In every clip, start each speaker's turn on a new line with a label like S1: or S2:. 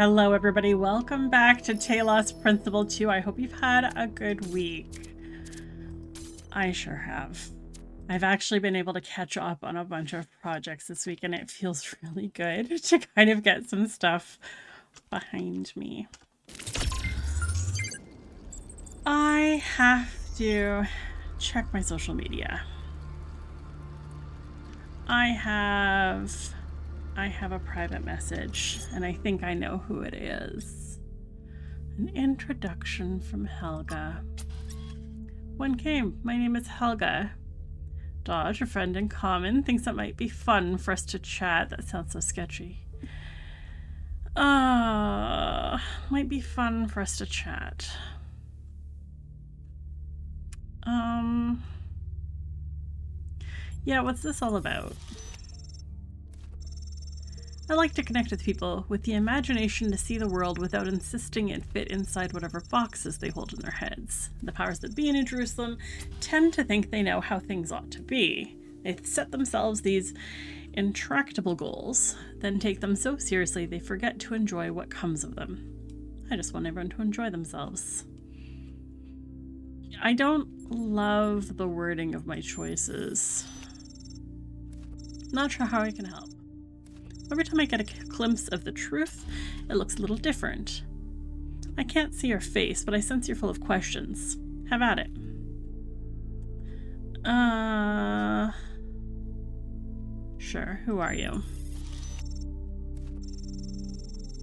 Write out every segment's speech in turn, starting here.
S1: Hello everybody, welcome back to Talos Principle 2. I hope you've had a good week. I sure have. I've actually been able to catch up on a bunch of projects this week and it feels really good to kind of get some stuff behind me. I have to check my social media. I have a private message, and I think I know who it is. An introduction from Helga. One came. My name is Helga. Dodge, a friend in common, thinks it might be fun for us to chat. That sounds so sketchy. Might be fun for us to chat. Yeah, what's this all about? I like to connect with people with the imagination to see the world without insisting it fit inside whatever boxes they hold in their heads. The powers that be in New Jerusalem tend to think they know how things ought to be. They set themselves these intractable goals, then take them so seriously they forget to enjoy what comes of them. I just want everyone to enjoy themselves. I don't love the wording of my choices. Not sure how I can help. Every time I get a glimpse of the truth, it looks a little different. I can't see your face, but I sense you're full of questions. Have at it. Sure, who are you?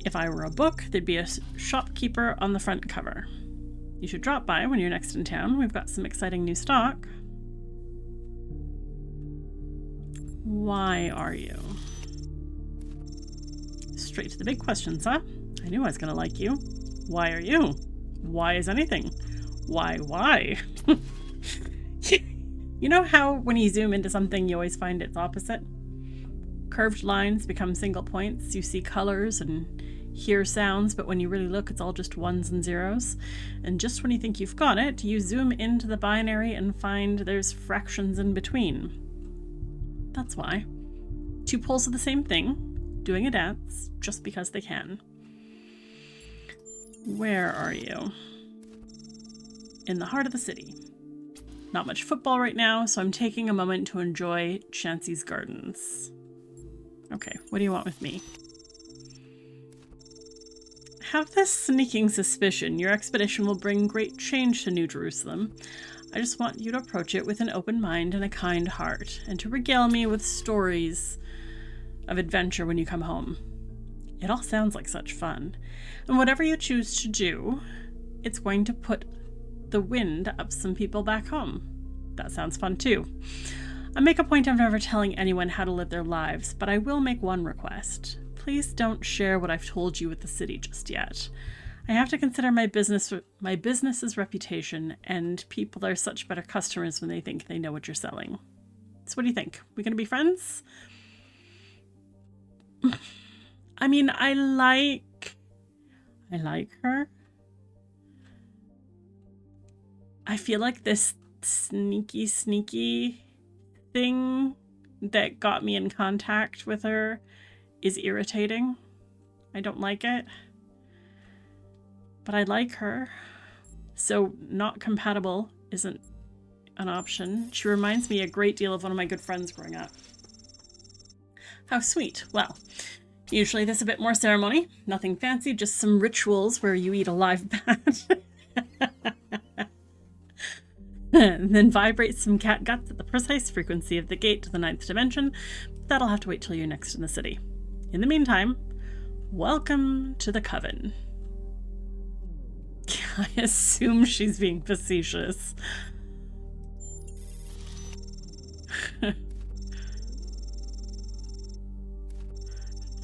S1: If I were a book, there'd be a shopkeeper on the front cover. You should drop by when you're next in town. We've got some exciting new stock. Why are you? Straight to the big questions, huh? I knew I was gonna like you. Why are you? Why is anything? Why? You know how when you zoom into something you always find its opposite? Curved lines become single points. You see colors and hear sounds, but when you really look, it's all just ones and zeros. And just when you think you've got it, you zoom into the binary and find there's fractions in between. That's why. Two poles of the same thing, doing a dance just because they can. Where are you? In the heart of the city. Not much football right now, so I'm taking a moment to enjoy Chancy's Gardens. Okay, what do you want with me? Have this sneaking suspicion your expedition will bring great change to New Jerusalem. I just want you to approach it with an open mind and a kind heart, and to regale me with stories of adventure when you come home. It all sounds like such fun. And whatever you choose to do, it's going to put the wind up some people back home. That sounds fun too. I make a point of never telling anyone how to live their lives, but I will make one request. Please don't share what I've told you with the city just yet. I have to consider my business's reputation, and people are such better customers when they think they know what you're selling. So what do you think? We gonna be friends? I mean, I like her. I feel like this sneaky thing that got me in contact with her is irritating. I don't like it. But I like her. So not compatible isn't an option. She reminds me a great deal of one of my good friends growing up. How sweet. Well, usually there's a bit more ceremony. Nothing fancy, just some rituals where you eat a live bat. And then vibrate some cat guts at the precise frequency of the gate to the 9th dimension. That'll have to wait till you're next in the city. In the meantime, welcome to the coven. I assume she's being facetious.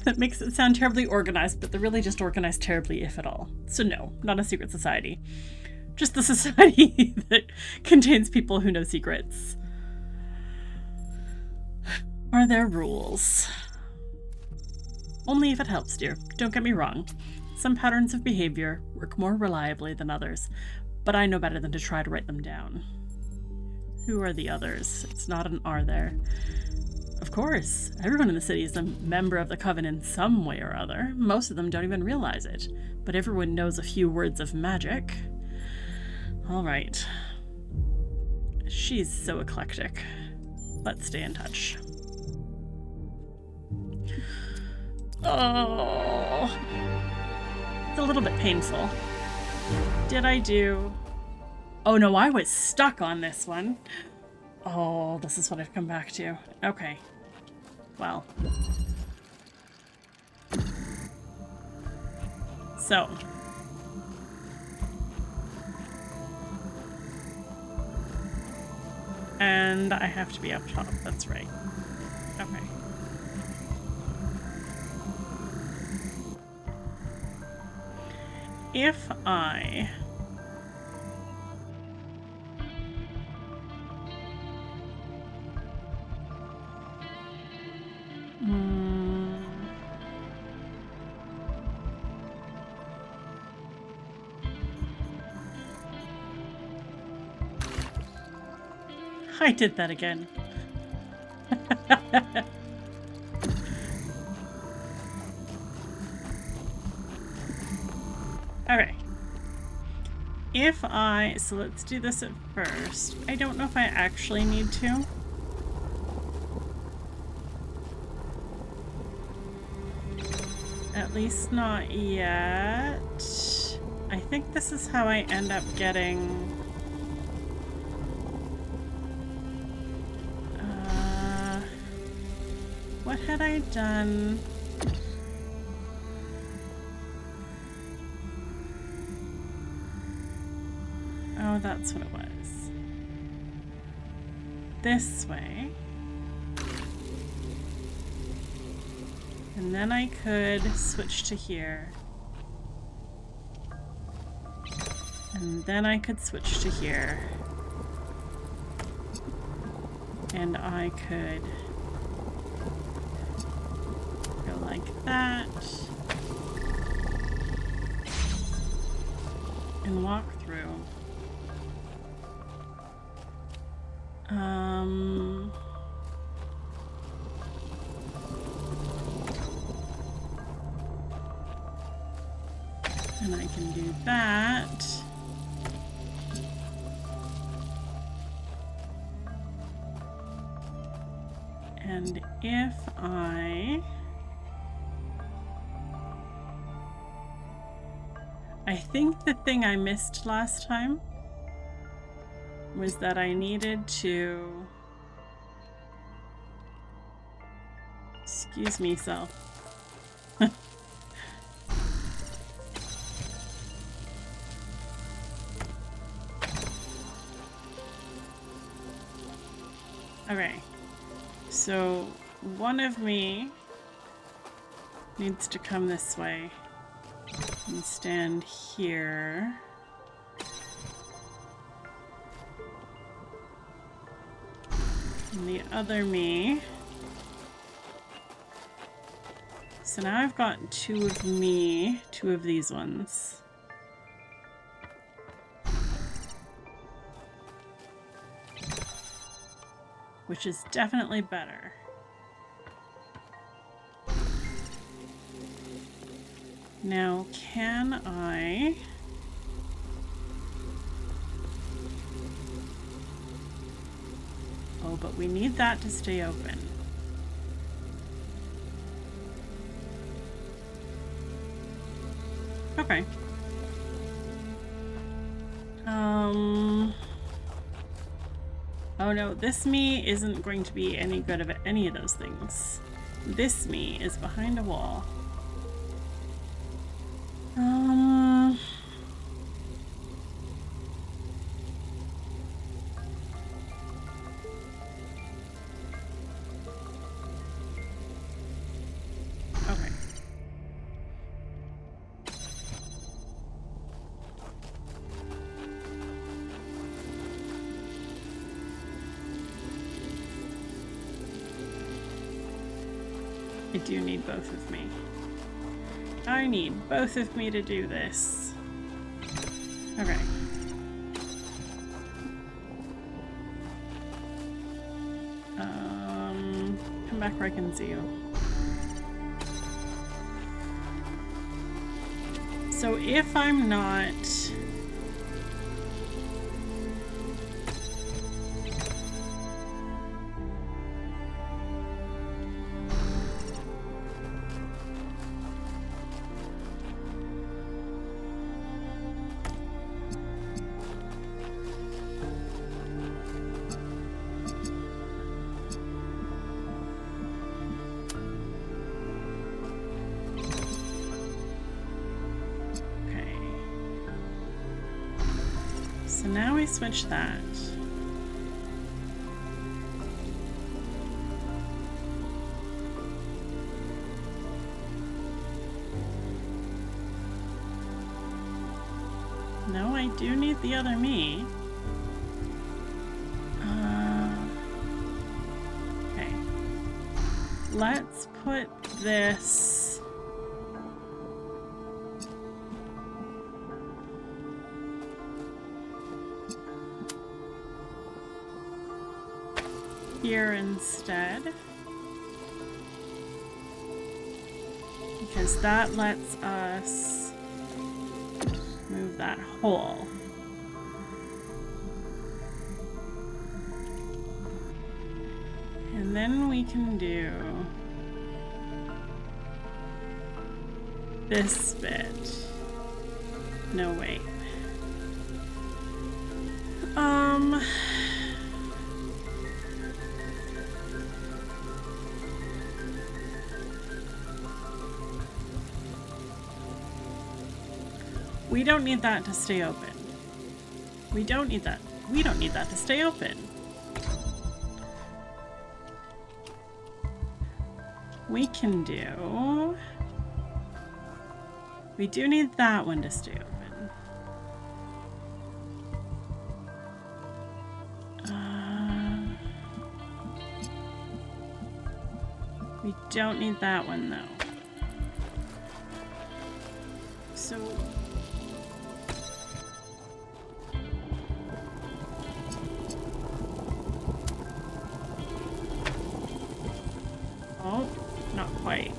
S1: That makes it sound terribly organized, but they're really just organized terribly, if at all. So no, not a secret society. Just the society that contains people who know secrets. Are there rules? Only if it helps, dear. Don't get me wrong. Some patterns of behavior work more reliably than others, but I know better than to try to write them down. Who are the others? It's not an are there. Of course. Everyone in the city is a member of the Coven in some way or other. Most of them don't even realize it. But everyone knows a few words of magic. All right. She's so eclectic. Let's stay in touch. Oh, it's a little bit painful. Did I do... Oh no, I was stuck on this one. Oh, this is what I've come back to. Okay. Well. So. And I have to be up top, that's right. Okay. If I... I did that again. Okay. If I... So let's do this at first. I don't know if I actually need to. At least not yet. I think this is how I end up getting... what had I done? Oh, that's what it was. This way. And then I could switch to here. And then I could switch to here. And I could go like that. And walk through. And I can do that. And if I think the thing I missed last time was that I needed to... Excuse me, self. Okay, so one of me needs to come this way and stand here. And the other me. So now I've got two of me, two of these ones. Which is definitely better. Now, can I... Oh, but we need that to stay open. Okay. Oh no, this me isn't going to be any good of any of those things. This me is behind a wall. Okay. I do need both of me. I need both of me to do this. Okay. Come back where I can see you. So if I'm not... So now we switch that. No, I do need the other me. Okay. Let's put this... here instead, because that lets us move that hole. And then we can do this bit. No, wait. We don't need that to stay open. We don't need that. We don't need that to stay open. We can do... We do need that one to stay open. We don't need that one though. So... Oh, not quite.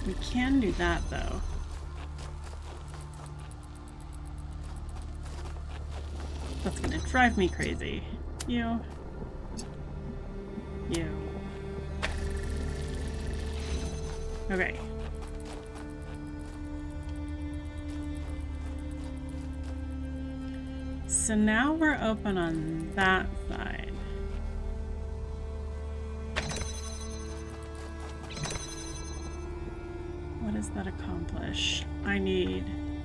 S1: We can do that though. That's gonna drive me crazy. You. Okay. So now we're open on that side. What does that accomplish?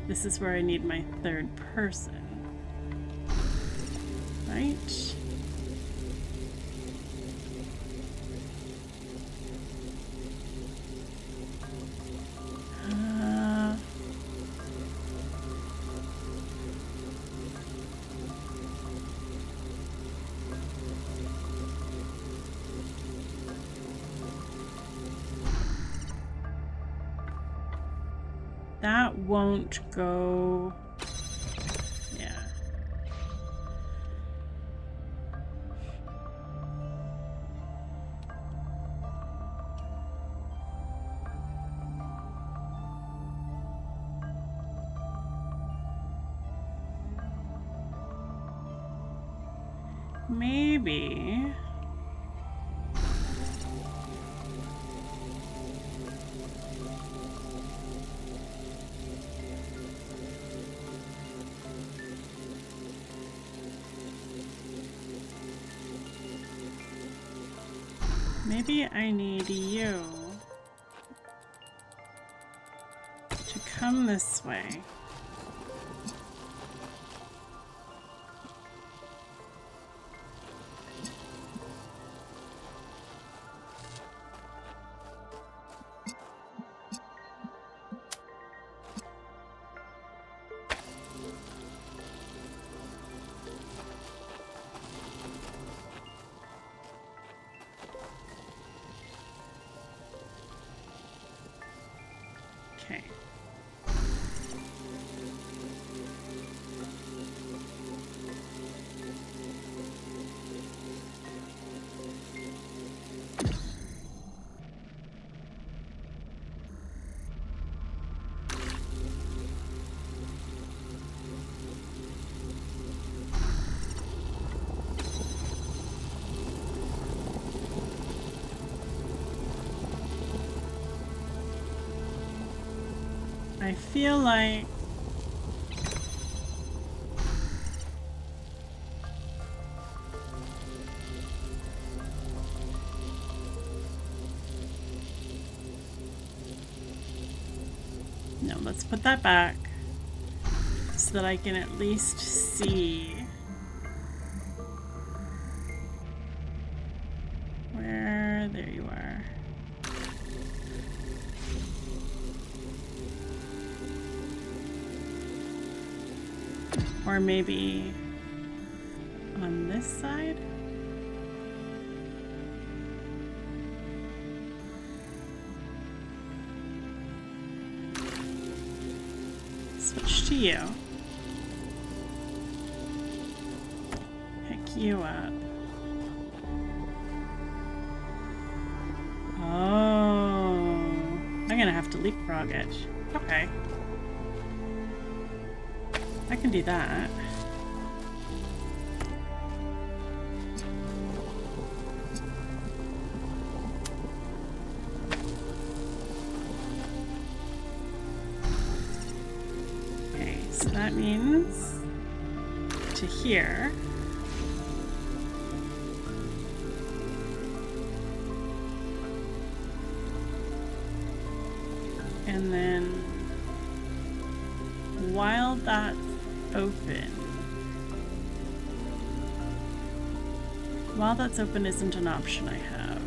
S1: This is where I need my third person. Right? That won't go. Yeah. Maybe. Maybe I need you to come this way. Okay. I feel like no, let's put that back so that I can at least see where. There you are. Or maybe on this side? Switch to you. Pick you up. Oh, I'm gonna have to leapfrog it. Okay. I can do that. Okay, so that means to here. And then while that's open, isn't an option I have.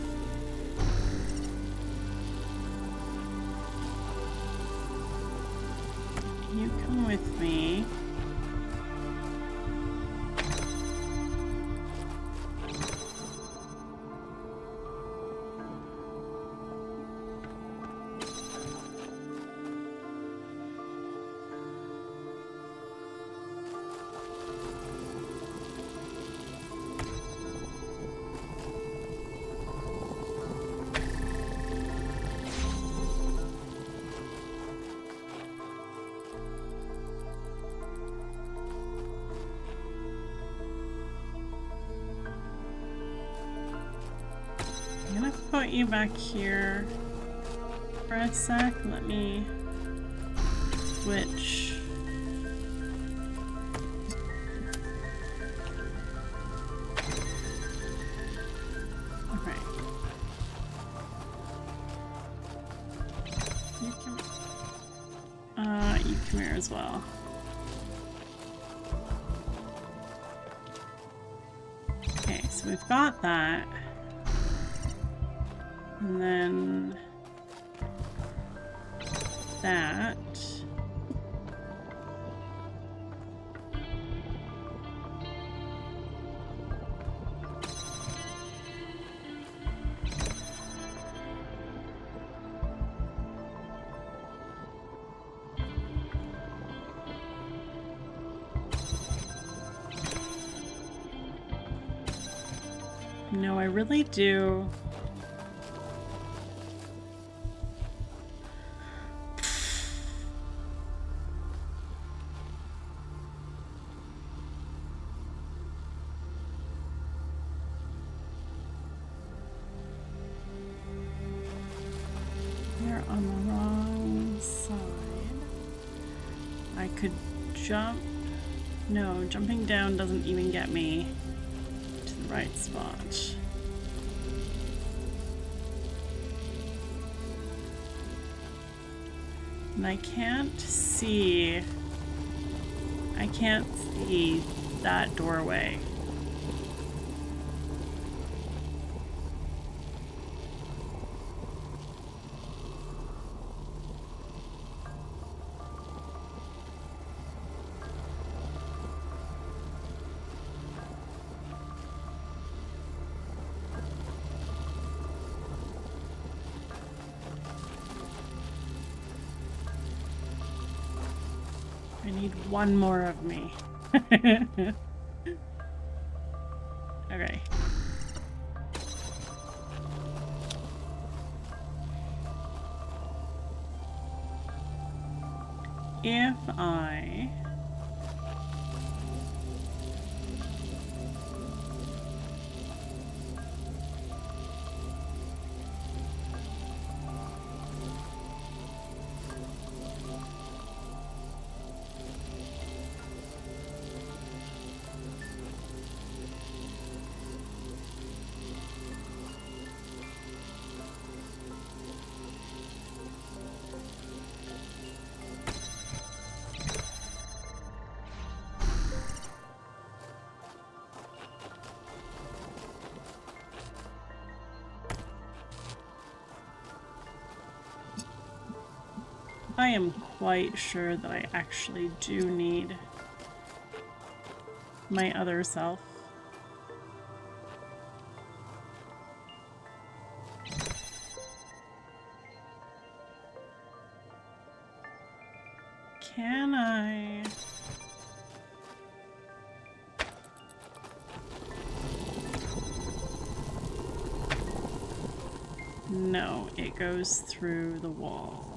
S1: You come with me. I'm gonna put you back here for a sec. Let me switch. Okay. You come here as well. Okay, so we've got that. And then that. No, I really do. You're on the wrong side. I could jump. No, jumping down doesn't even get me to the right spot. And I can't see that doorway. I need one more of me. Okay. If I I am quite sure that I actually do need my other self. Can I? No, it goes through the wall.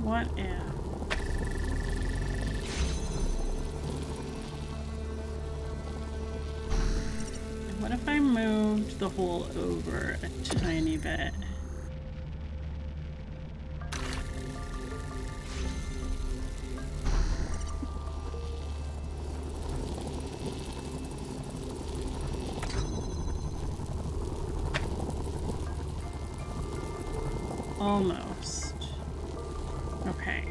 S1: What if? What if I moved the hole over a tiny bit? Almost. Okay.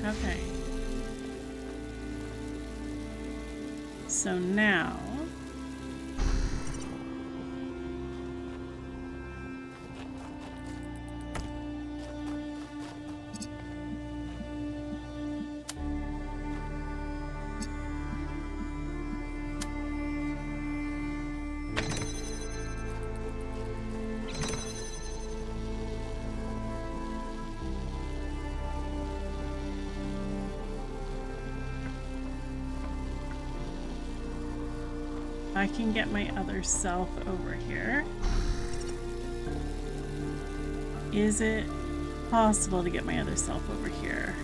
S1: Okay. So now I can get my other self over here. Is it possible to get my other self over here?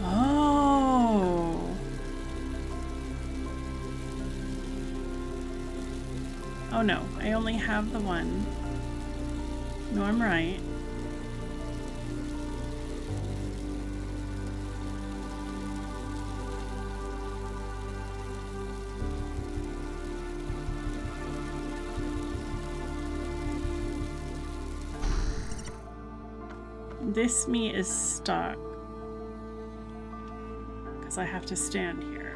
S1: Oh. Oh no, I only have the one. No, I'm right. This me is stuck because I have to stand here.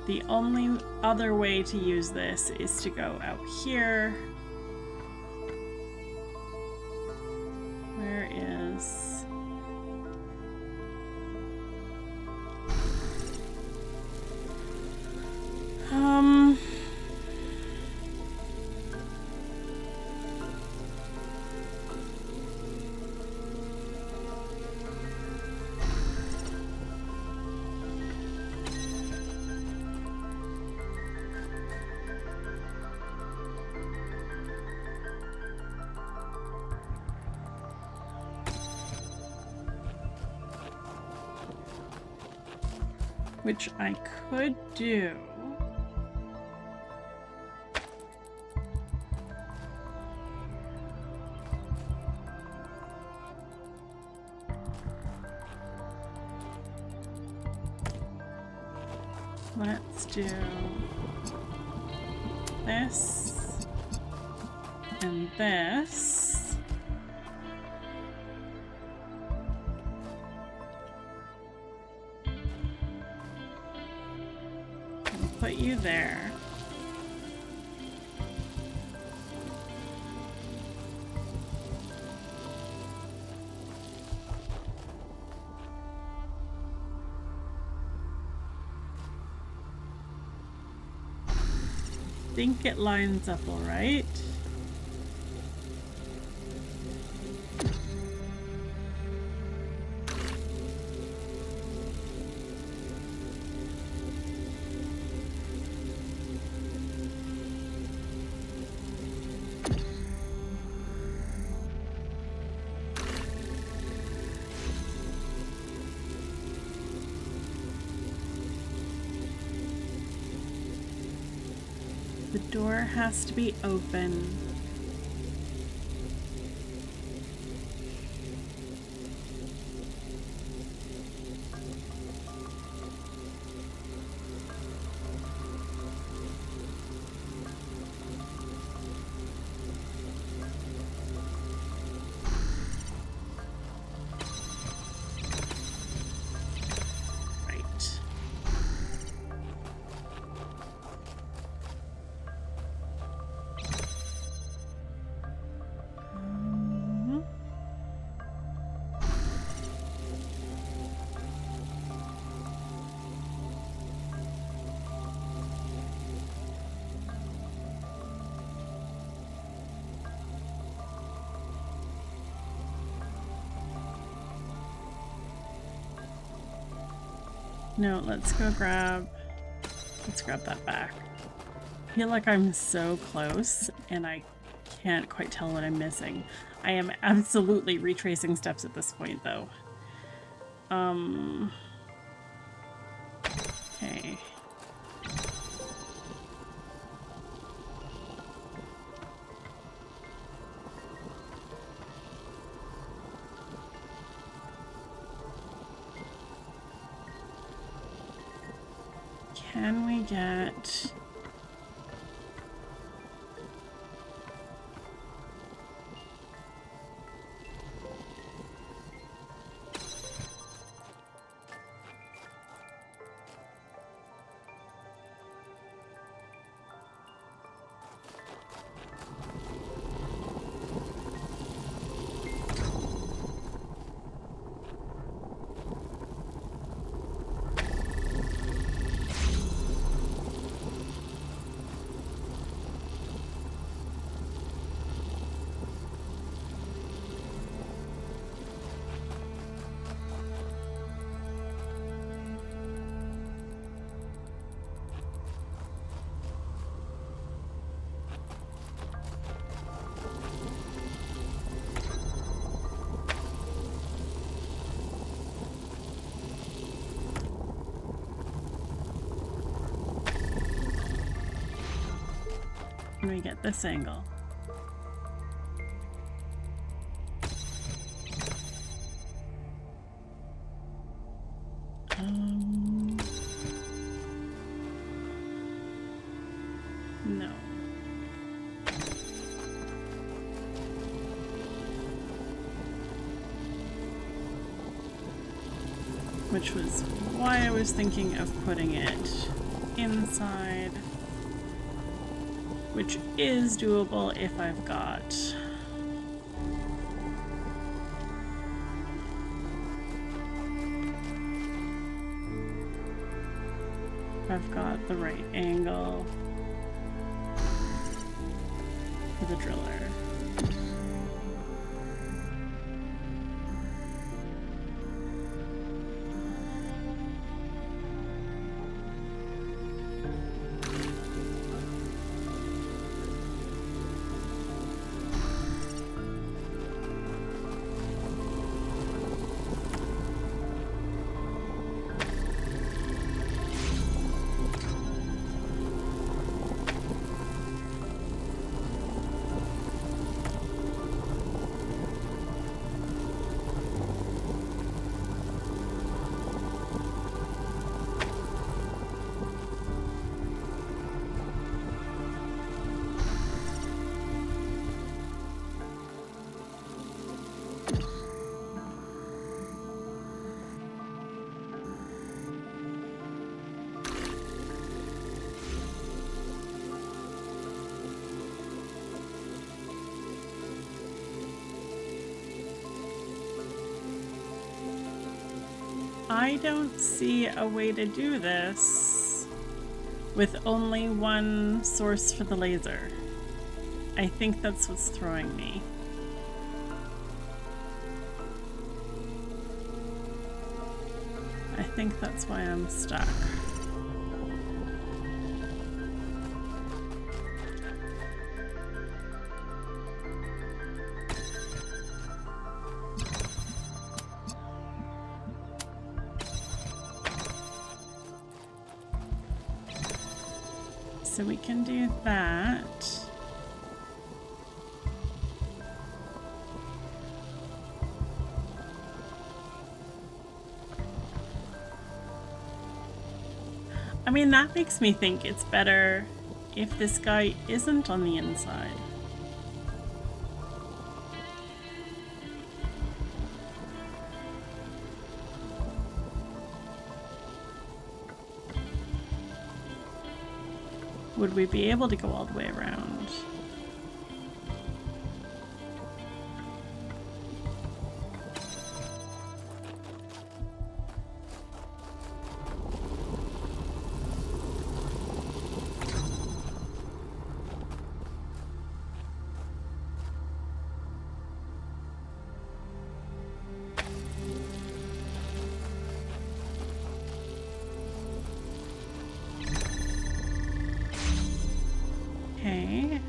S1: The only other way to use this is to go out here. Where is... which I could do. Let's do this and this. And put you there. I think it lines up all right. The door has to be open. No, let's grab that back. I feel like I'm so close and I can't quite tell what I'm missing. I am absolutely retracing steps at this point though. Okay. Can we get... Can we get this angle? No. Which was why I was thinking of putting it inside. Which is doable if I've got... the right angle for the driller. I don't see a way to do this with only one source for the laser. I think that's what's throwing me. I think that's why I'm stuck. So we can do that. I mean, that makes me think it's better if this guy isn't on the inside. Would we be able to go all the way around? Okay.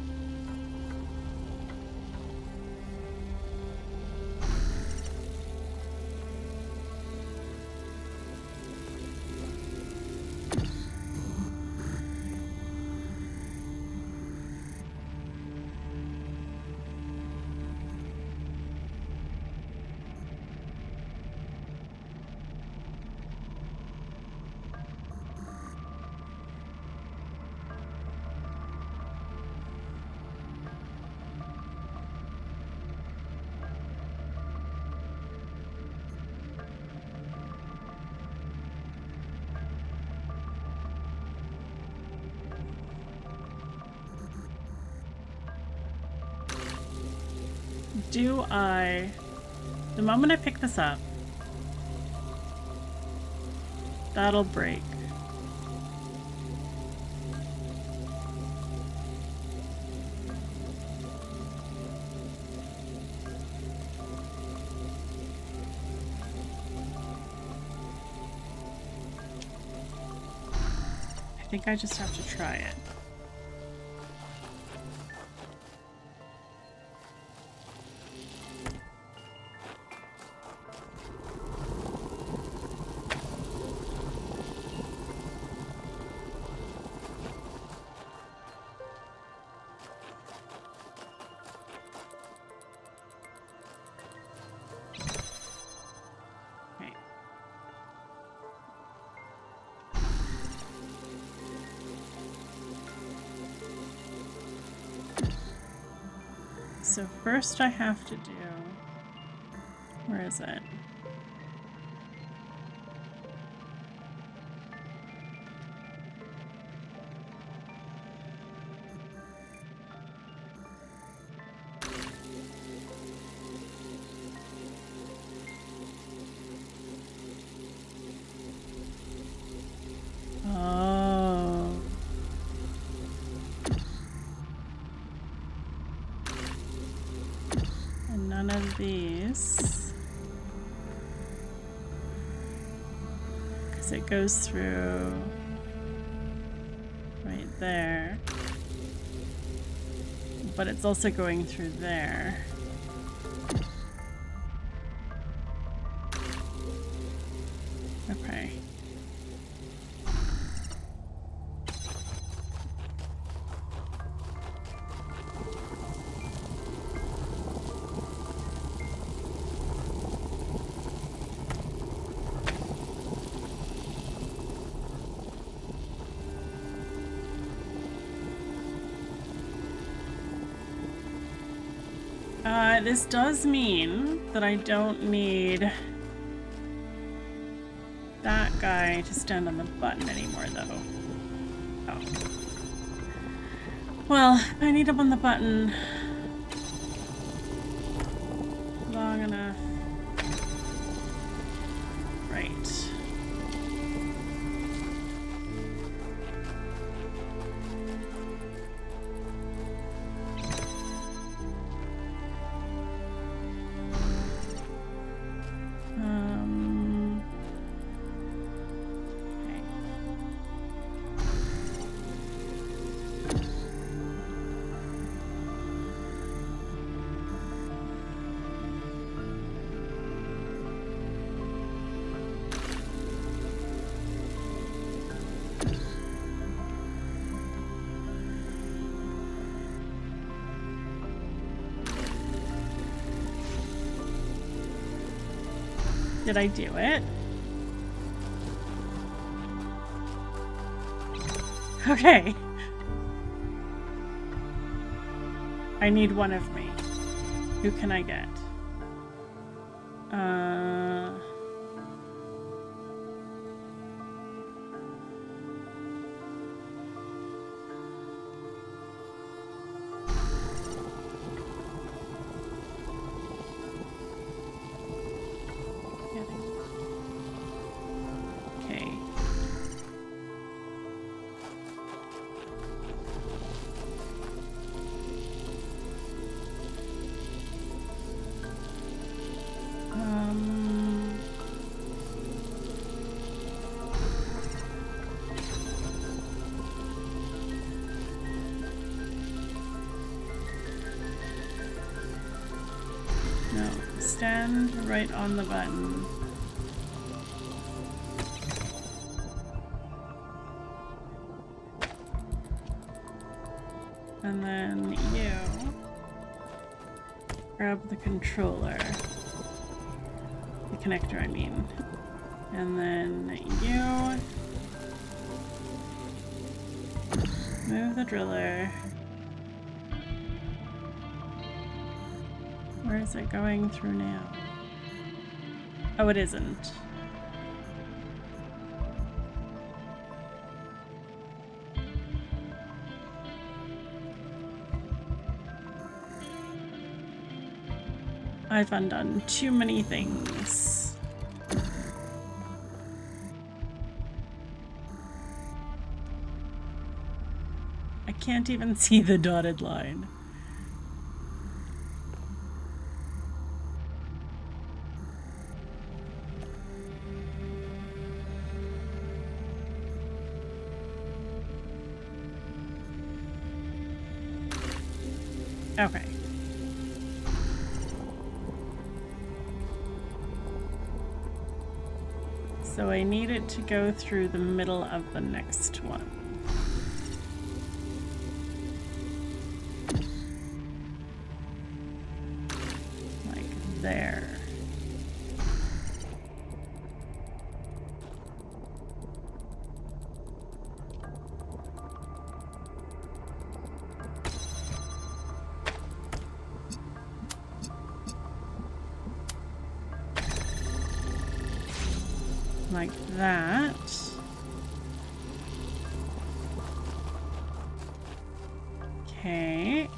S1: The moment I pick this up, that'll break. I think I just have to try it. So first I have to do, where is it? These, because it goes through right there, but it's also going through there. Okay. This does mean that I don't need that guy to stand on the button anymore, though. Oh. Well, I need him on the button long enough. Right. Did I do it? Okay. I need one of me. Who can I get? stand right on the button. And then you grab the controller. The connector, I mean. And then you move the driller. Where is it going through now? Oh, it isn't. I've undone too many things. I can't even see the dotted line. Okay. So I need it to go through the middle of the next one. Like there. Like that. Okay.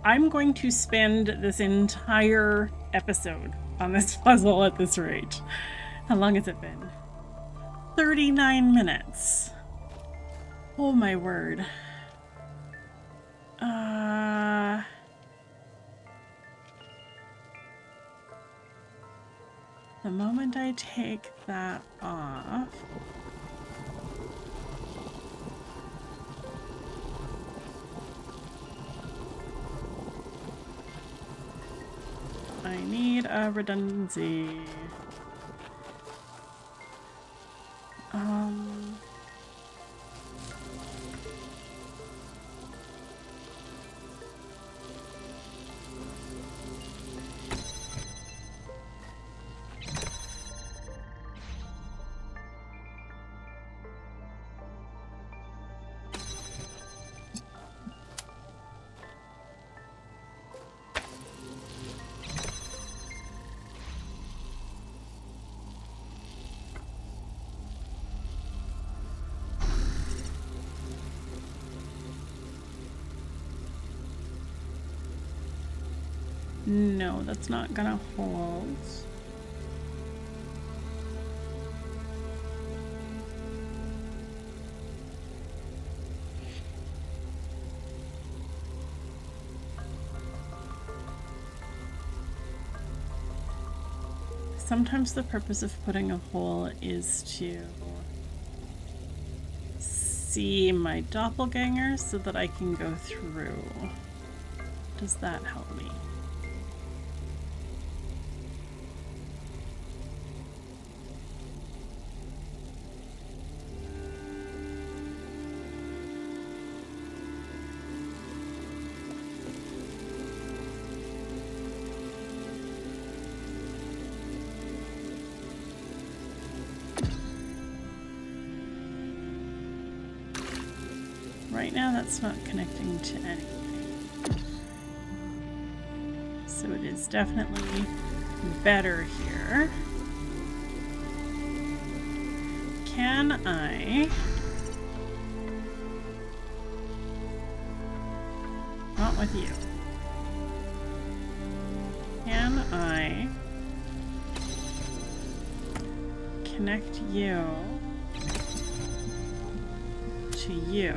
S1: I'm going to spend this entire episode on this puzzle at this rate. How long has it been? 39 minutes. Oh my word. The moment I take that off, I need a redundancy. No, that's not gonna hold. Sometimes the purpose of putting a hole is to see my doppelganger so that I can go through. Does that help me? Right now that's not connecting to anything. So it is definitely better here. Can I... Not with you. Can I connect you to you?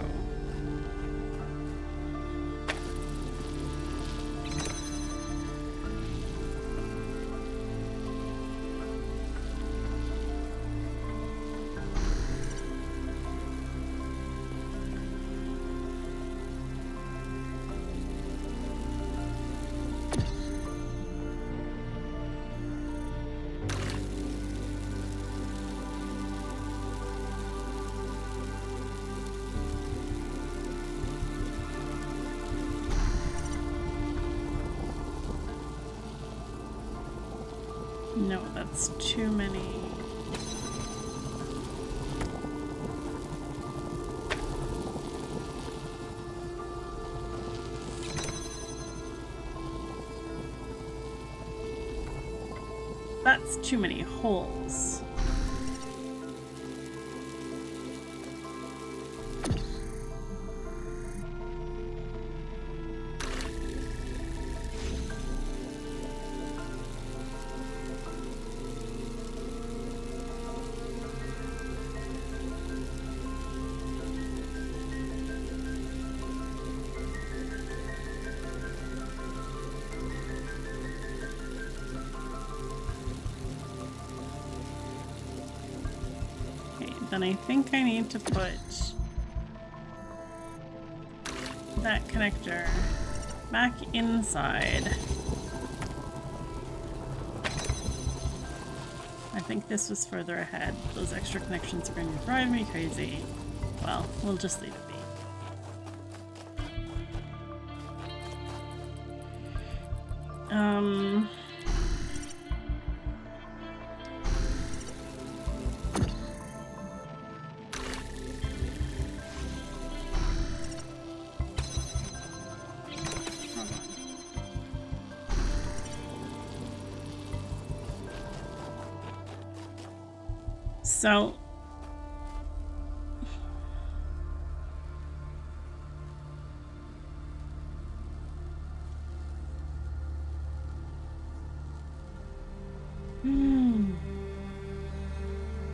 S1: No, that's too many. That's too many holes. Then I think I need to put that connector back inside. I think this was further ahead. Those extra connections are going to drive me crazy. Well, we'll just leave it be. So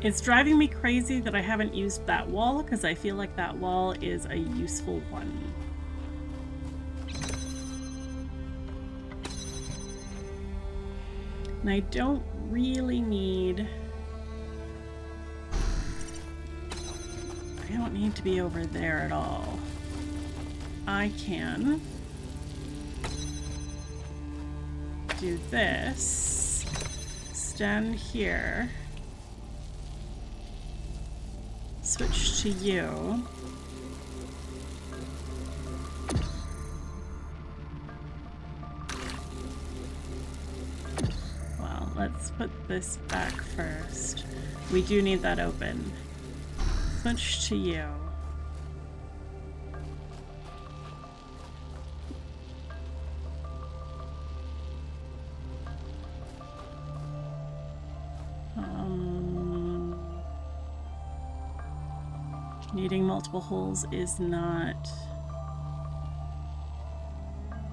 S1: it's driving me crazy that I haven't used that wall, because I feel like that wall is a useful one. And I don't really need... I don't need to be over there at all. I can do this, stand here, switch to you, well, let's put this back first. We do need that open. Switch to you. Needing multiple holes is not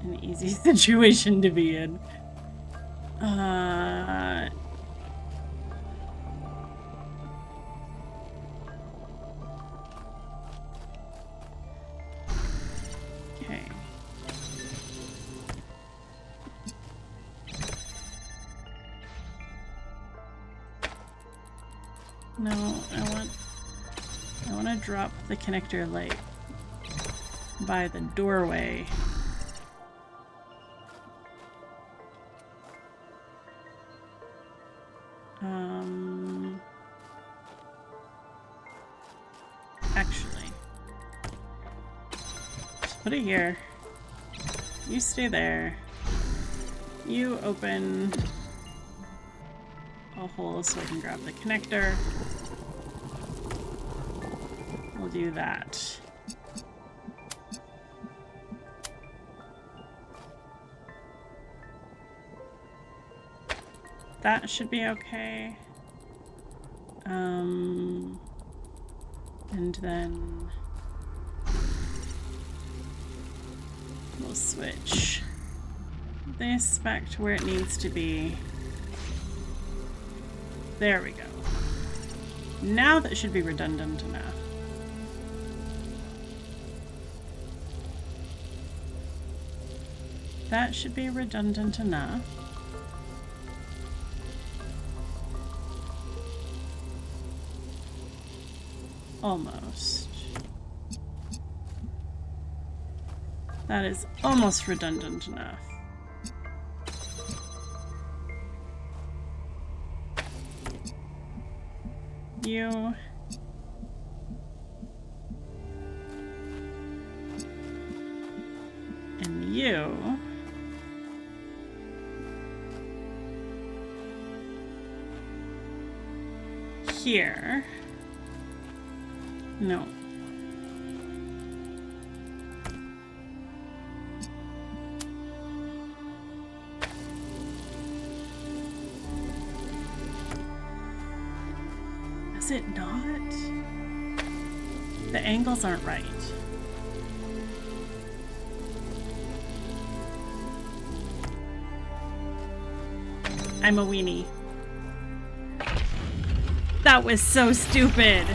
S1: an easy situation to be in. Okay. No, I want to drop the connector light by the doorway. Actually, just put it here. You stay there. You open a hole so I can grab the connector. We'll do that. That should be okay. And then we'll switch this back to where it needs to be. There we go. Now that should be redundant enough. That should be redundant enough. Almost. That is almost redundant enough. You. And you. here. No. Is it not? The angles aren't right. I'm a weenie. That was so stupid.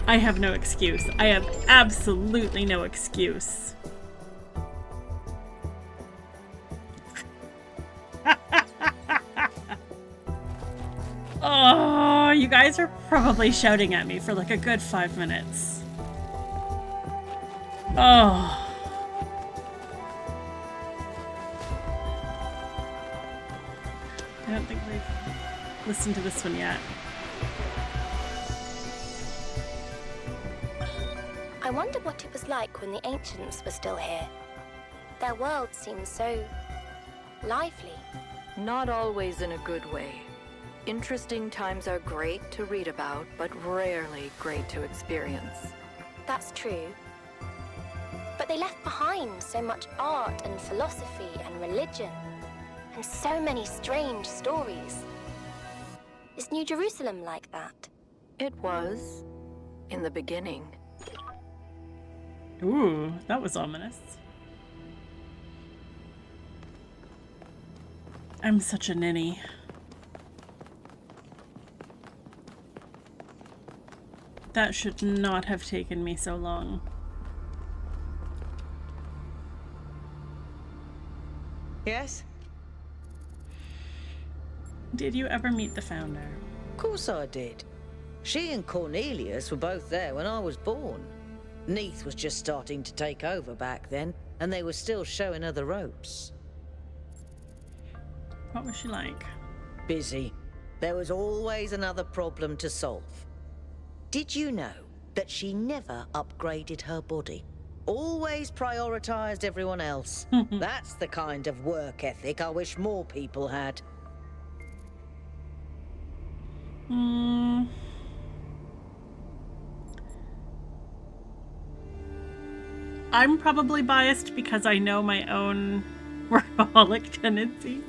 S1: I have no excuse. I have absolutely no excuse. Oh, you guys are probably shouting at me for like a good 5 minutes. Oh. I don't think we've listened to this one yet.
S2: I wonder what it was like when the ancients were still here. Their world seems so lively.
S3: Not always in a good way. Interesting times are great to read about, but rarely great to experience.
S2: That's true. But they left behind so much art and philosophy and religion, and so many strange stories. Is New Jerusalem like that?
S3: It was, in the beginning.
S1: Ooh, that was ominous. I'm such a ninny. That should not have taken me so long.
S4: Yes?
S1: Did you ever meet the founder?
S4: Of course I did. She and Cornelius were both there when I was born. Neath was just starting to take over back then, and they were still showing her the ropes.
S1: What was she like?
S4: Busy. There was always another problem to solve. Did you know that she never upgraded her body? Always prioritized everyone else. That's the kind of work ethic I wish more people had.
S1: I'm probably biased because I know my own workaholic tendencies.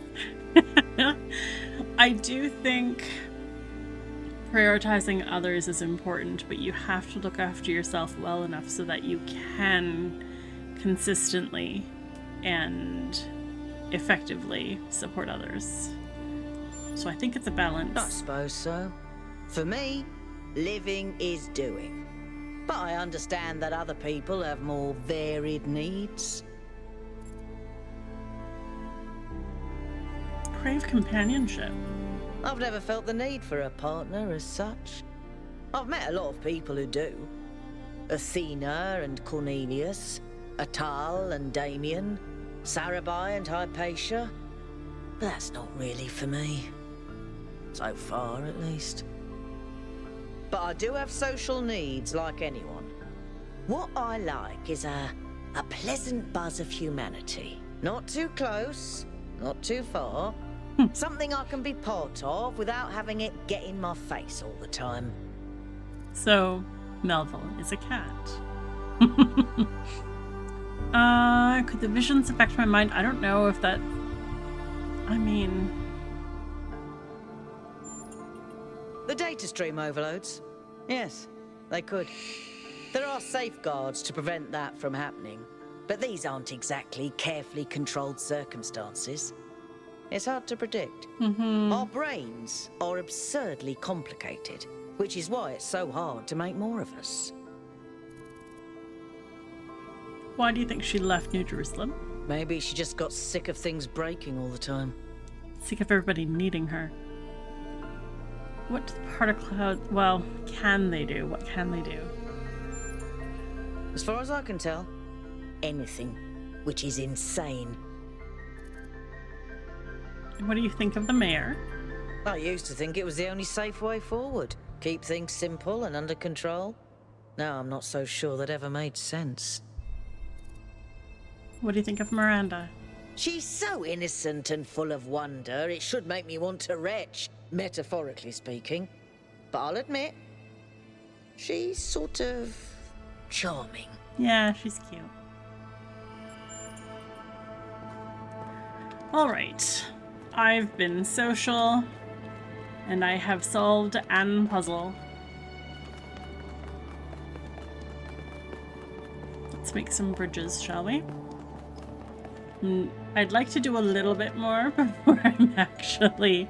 S1: I do think prioritizing others is important, but you have to look after yourself well enough so that you can consistently and effectively support others. So I think it's a balance.
S4: I suppose so. For me, living is doing. But I understand that other people have more varied needs.
S1: Crave companionship.
S4: I've never felt the need for a partner as such. I've met a lot of people who do. Athena and Cornelius, Atal and Damien, Sarabai and Hypatia. But that's not really for me. So far, at least. But I do have social needs like anyone. What I like is a pleasant buzz of humanity. Not too close, not too far. Something I can be part of without having it get in my face all the time.
S1: So, Melville is a cat. Could the visions affect my mind? I don't know if that... I mean...
S4: The data stream overloads? Yes, they could. There are safeguards to prevent that from happening, but these aren't exactly carefully controlled circumstances. It's hard to predict. Our brains are absurdly complicated, which is why it's so hard to make more of us.
S1: Why do you think she left New Jerusalem?
S4: Maybe she just got sick of things breaking all the time.
S1: Sick of everybody needing her. What do the particle clouds... Well, can they do? What can they do?
S4: As far as I can tell, anything, which is insane.
S1: What do you think of the mayor?
S4: I used to think it was the only safe way forward. Keep things simple and under control. Now I'm not so sure that ever made sense.
S1: What do you think of Miranda?
S4: She's so innocent and full of wonder, it should make me want to retch, metaphorically speaking. but I'll admit, she's sort of charming.
S1: Yeah, she's cute. Alright. I've been social, and I have solved an puzzle. Let's make some bridges, shall we? I'd like to do a little bit more before I'm actually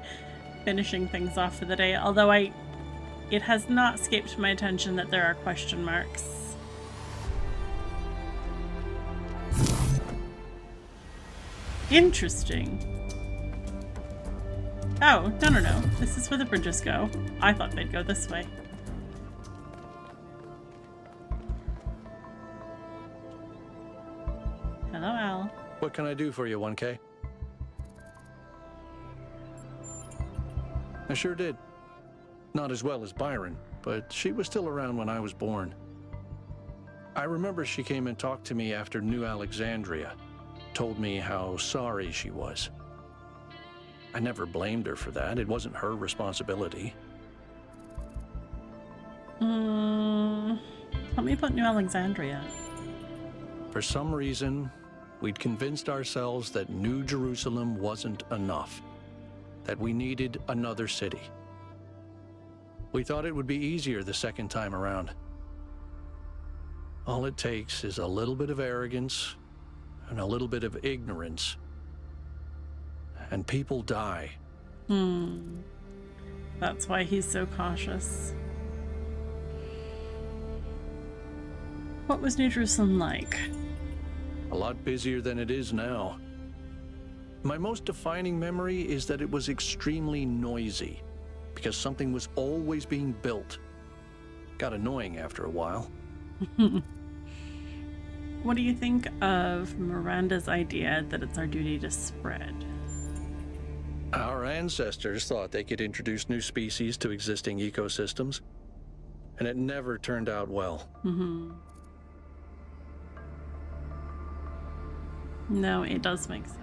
S1: finishing things off for the day, although it has not escaped my attention that there are question marks. Interesting. Oh, no. This is where the bridges go. I thought they'd go this way. Hello, Al.
S5: What can I do for you, 1K? I sure did. Not as well as Byron, but she was still around when I was born. I remember she came and talked to me after New Alexandria, told me how sorry she was. I never blamed her for that. It wasn't her responsibility.
S1: Tell me about New Alexandria.
S5: For some reason, we'd convinced ourselves that New Jerusalem wasn't enough, that we needed another city. We thought it would be easier the second time around. All it takes is a little bit of arrogance and a little bit of ignorance, and people die.
S1: That's why he's so cautious. What was New Jerusalem like?
S5: A lot busier than it is now. My most defining memory is that it was extremely noisy, because something was always being built. Got annoying after a while.
S1: What do you think of Miranda's idea that it's our duty to spread?
S5: Our ancestors thought they could introduce new species to existing ecosystems, and it never turned out well.
S1: No, it does make sense.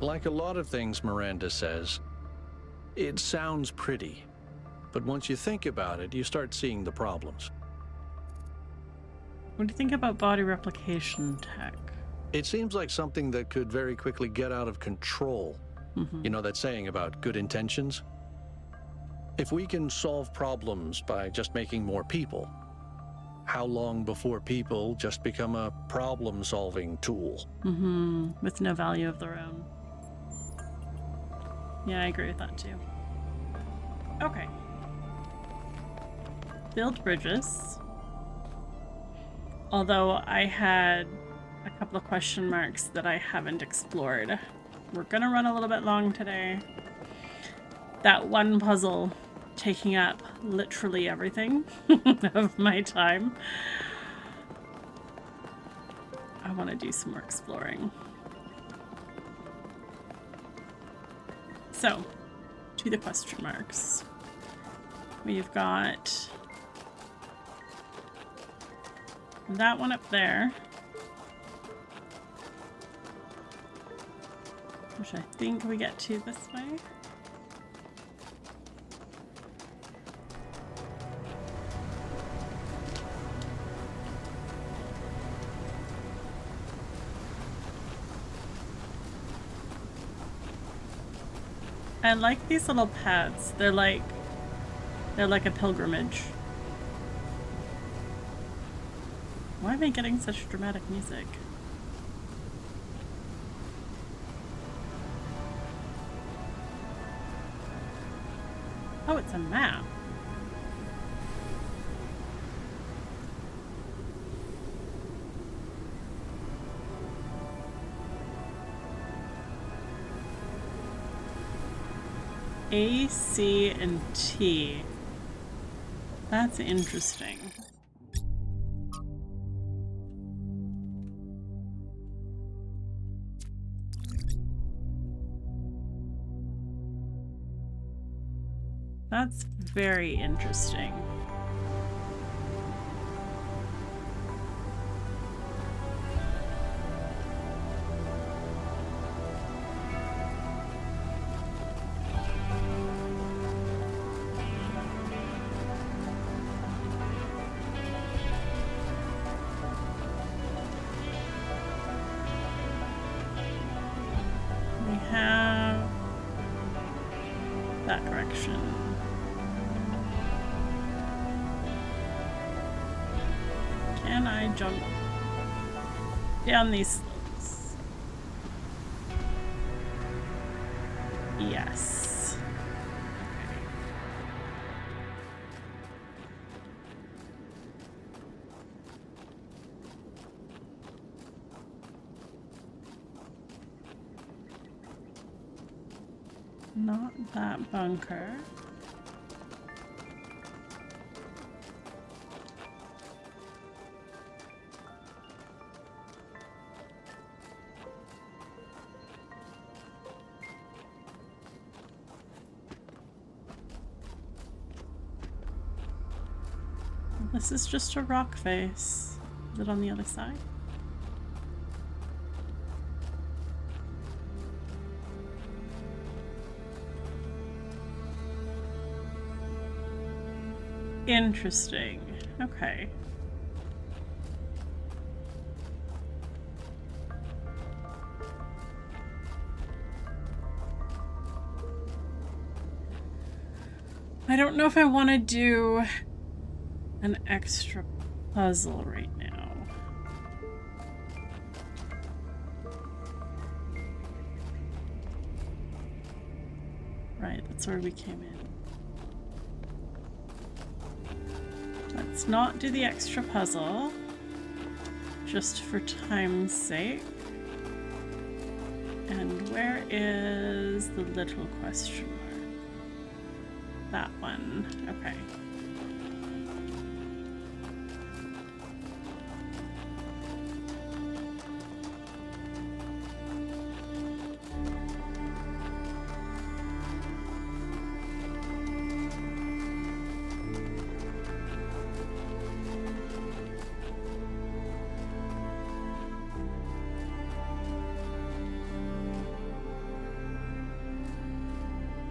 S5: Like a lot of things Miranda says, it sounds pretty, but once you think about it, you start seeing the problems.
S1: What do you think about body replication tech?
S5: It seems like something that could very quickly get out of control. You know that saying about good intentions? If we can solve problems by just making more people, how long before people just become a problem-solving tool?
S1: With no value of their own. Yeah, I agree with that too. Okay. Build bridges. Although I had a couple of question marks that I haven't explored. We're gonna run a little bit long today. That one puzzle taking up literally everything of my time. I want to do some more exploring. So, to the question marks. We've got that one up there, which I think we get to this way. I like these little paths. They're like a pilgrimage. Why am I getting such dramatic music? Oh, it's a map. A, C, and T. That's interesting. That's very interesting. Can I jump down these slopes? Yes. Okay. Not that bunker. This is just a rock face. Is it on the other side? Interesting. Okay. I don't know if I want to do an extra puzzle right now. Right, that's where we came in. Let's not do the extra puzzle, just for time's sake. And where is the little question mark? That one. Okay.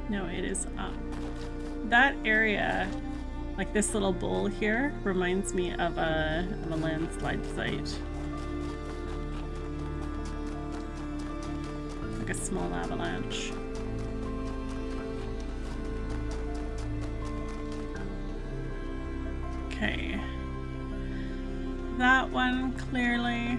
S1: No, it is up. That area, like this little bowl here, reminds me of a landslide site. Like a small avalanche. Okay. That one clearly.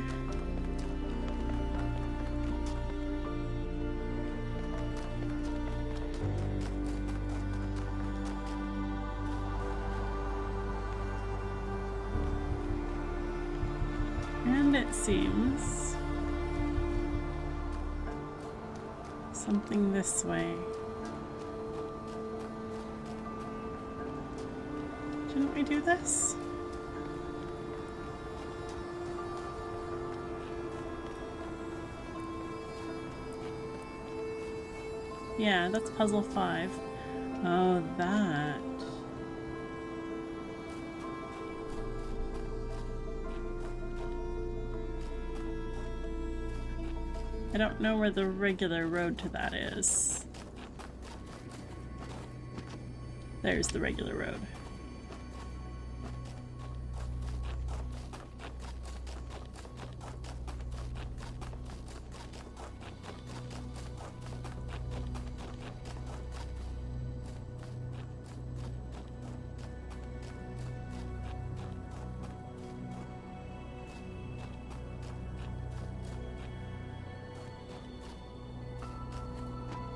S1: And it seems something this way. Didn't we do this? Yeah, that's puzzle 5. Oh, that. I don't know where the regular road to that is. There's the regular road.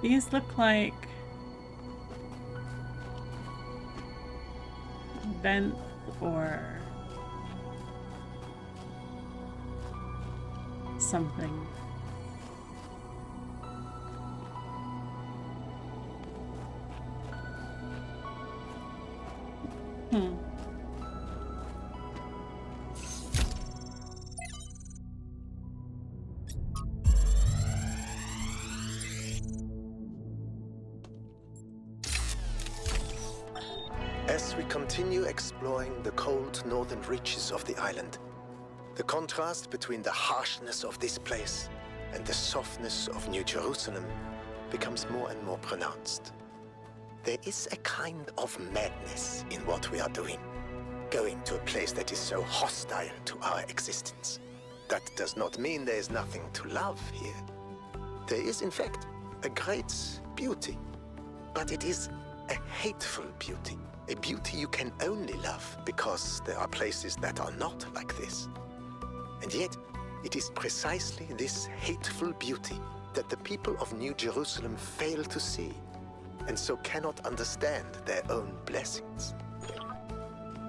S1: These look like vents or something.
S6: As we continue exploring the cold northern reaches of the island, the contrast between the harshness of this place and the softness of New Jerusalem becomes more and more pronounced. There is a kind of madness in what we are doing, going to a place that is so hostile to our existence. That does not mean there is nothing to love here. There is, in fact, a great beauty, but it is a hateful beauty. A beauty you can only love because there are places that are not like this. And yet, it is precisely this hateful beauty that the people of New Jerusalem fail to see, and so cannot understand their own blessings.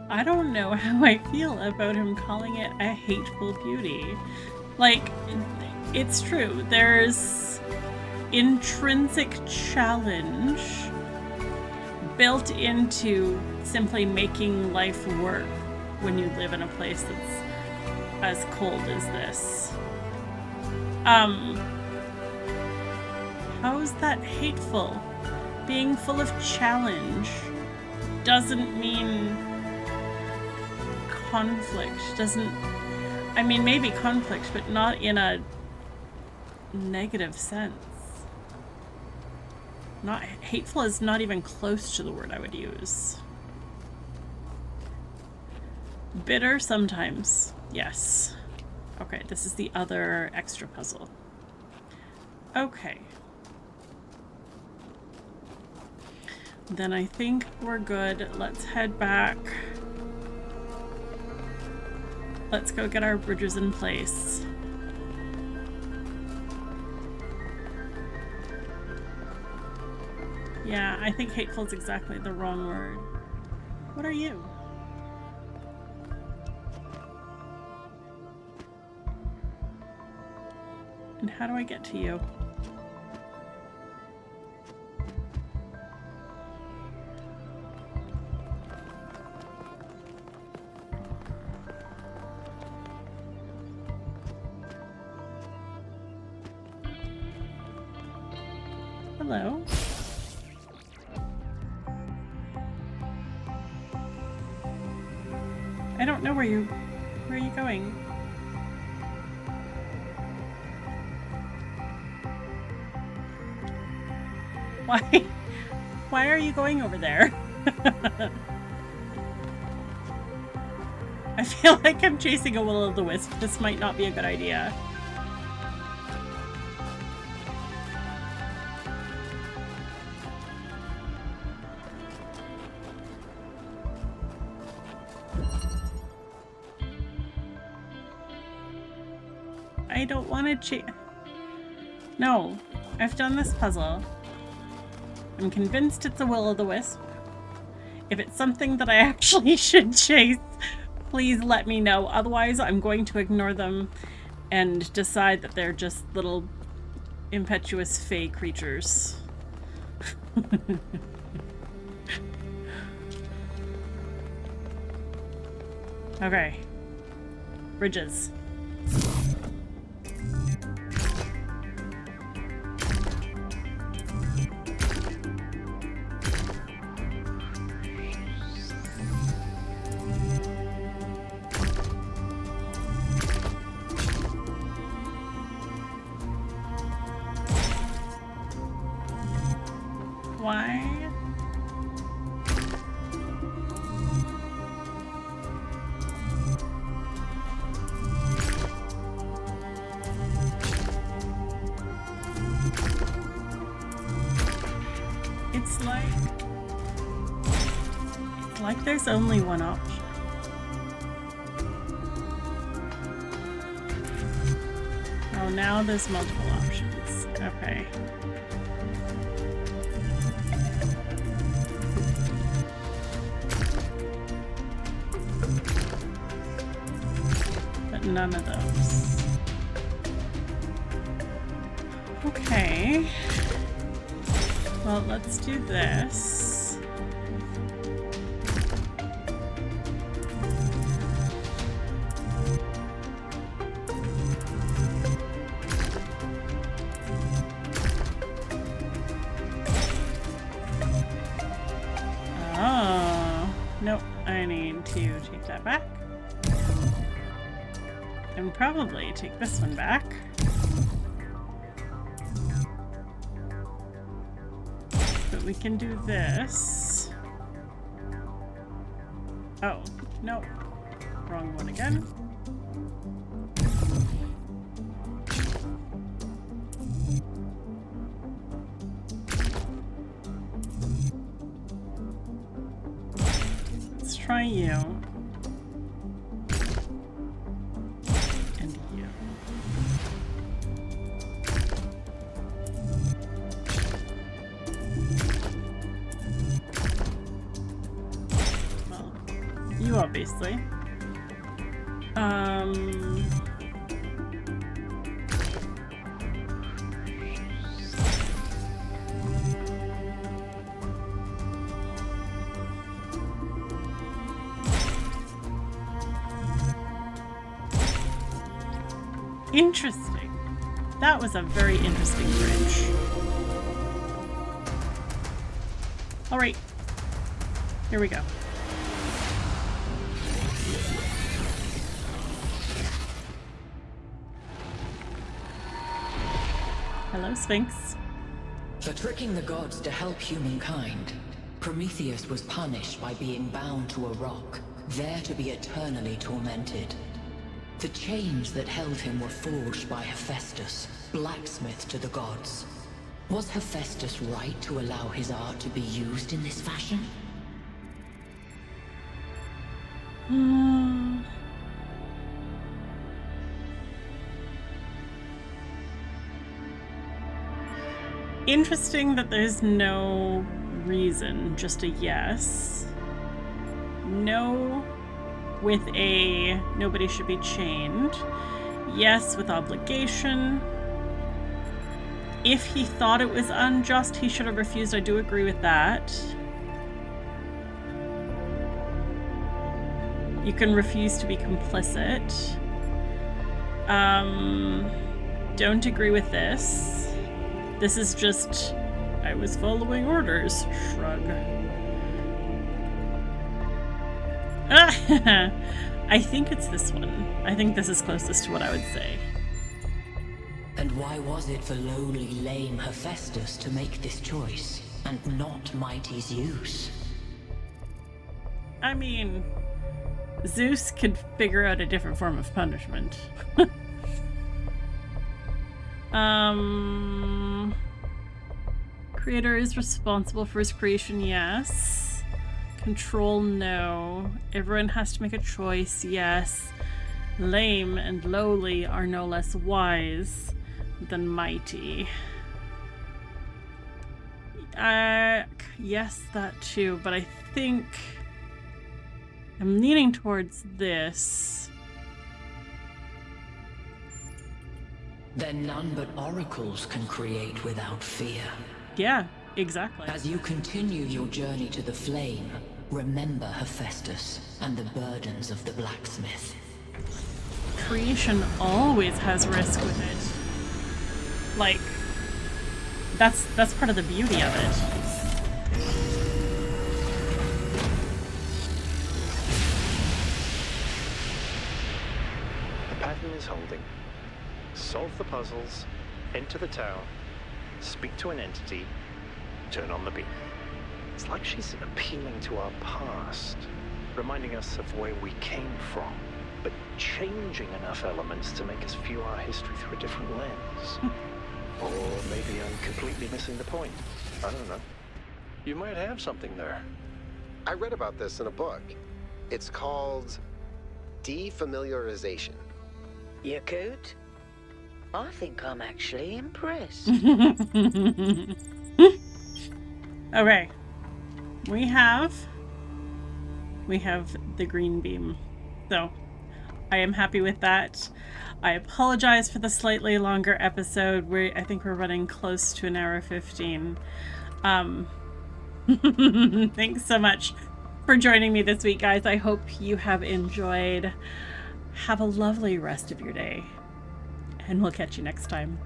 S1: I don't know how I feel about him calling it a hateful beauty. Like, it's true. There's intrinsic challenge built into simply making life work when you live in a place that's as cold as this. How is that hateful? Being full of challenge doesn't mean conflict. I mean, maybe conflict, but not in a negative sense. Not hateful is not even close to the word I would use. Bitter sometimes, yes. Okay, this is the other extra puzzle. Okay. Then I think we're good. Let's head back. Let's go get our bridges in place. Yeah, I think hateful is exactly the wrong word. What are you? And how do I get to you? Hello. I don't know where are you going? Why are you going over there? I feel like I'm chasing a will-o'-the-wisp. This might not be a good idea. I don't want to chase. No, I've done this puzzle. I'm convinced it's a will-o'-the-wisp. If it's something that I actually should chase, please let me know. Otherwise, I'm going to ignore them and decide that they're just little impetuous fey creatures. Okay. Bridges. Why? It's like there's only one option. Oh, now there's multiple options. Okay. But none of those. Okay. Well, let's do this. Oh, nope, I need to take that back. And probably take this one back. But we can do this. Oh, no. Wrong one again. You. And you. Well, you obviously. Interesting. That was a very interesting bridge. Alright. Here we go. Hello, Sphinx.
S7: For tricking the gods to help humankind, Prometheus was punished by being bound to a rock, there to be eternally tormented. The chains that held him were forged by Hephaestus, blacksmith to the gods. Was Hephaestus right to allow his art to be used in this fashion?
S1: Interesting that there's no reason, just a yes. No with a nobody should be chained. Yes with obligation. If he thought it was unjust, he should have refused. I do agree with that. You can refuse to be complicit. Don't agree with this. This is just, I was following orders. Shrug. I think it's this one. I think this is closest to what I would say.
S7: And why was it for lowly, lame Hephaestus to make this choice, and not mighty Zeus?
S1: I mean, Zeus could figure out a different form of punishment. Creator is responsible for his creation, yes. Control, no. Everyone has to make a choice, yes. Lame and lowly are no less wise than mighty. Yes, that too, but I think I'm leaning towards this.
S7: Then none but oracles can create without fear.
S1: Yeah, exactly.
S7: As you continue your journey to the flame, remember Hephaestus and the burdens of the blacksmith.
S1: Creation always has risk with it. Like, that's part of the beauty of it.
S8: The pattern is holding. Solve the puzzles, enter the tower, speak to an entity, turn on the beam. It's like she's appealing to our past, reminding us of where we came from, but changing enough elements to make us view our history through a different lens. Or maybe I'm completely missing the point. I don't know.
S5: You might have something there.
S6: I read about this in a book. It's called defamiliarization.
S4: You could? I think I'm actually impressed.
S1: Okay. We have the green beam. So, I am happy with that. I apologize for the slightly longer episode. I think we're running close to 1 hour 15. Thanks so much for joining me this week, guys. I hope you have enjoyed. Have a lovely rest of your day, and we'll catch you next time.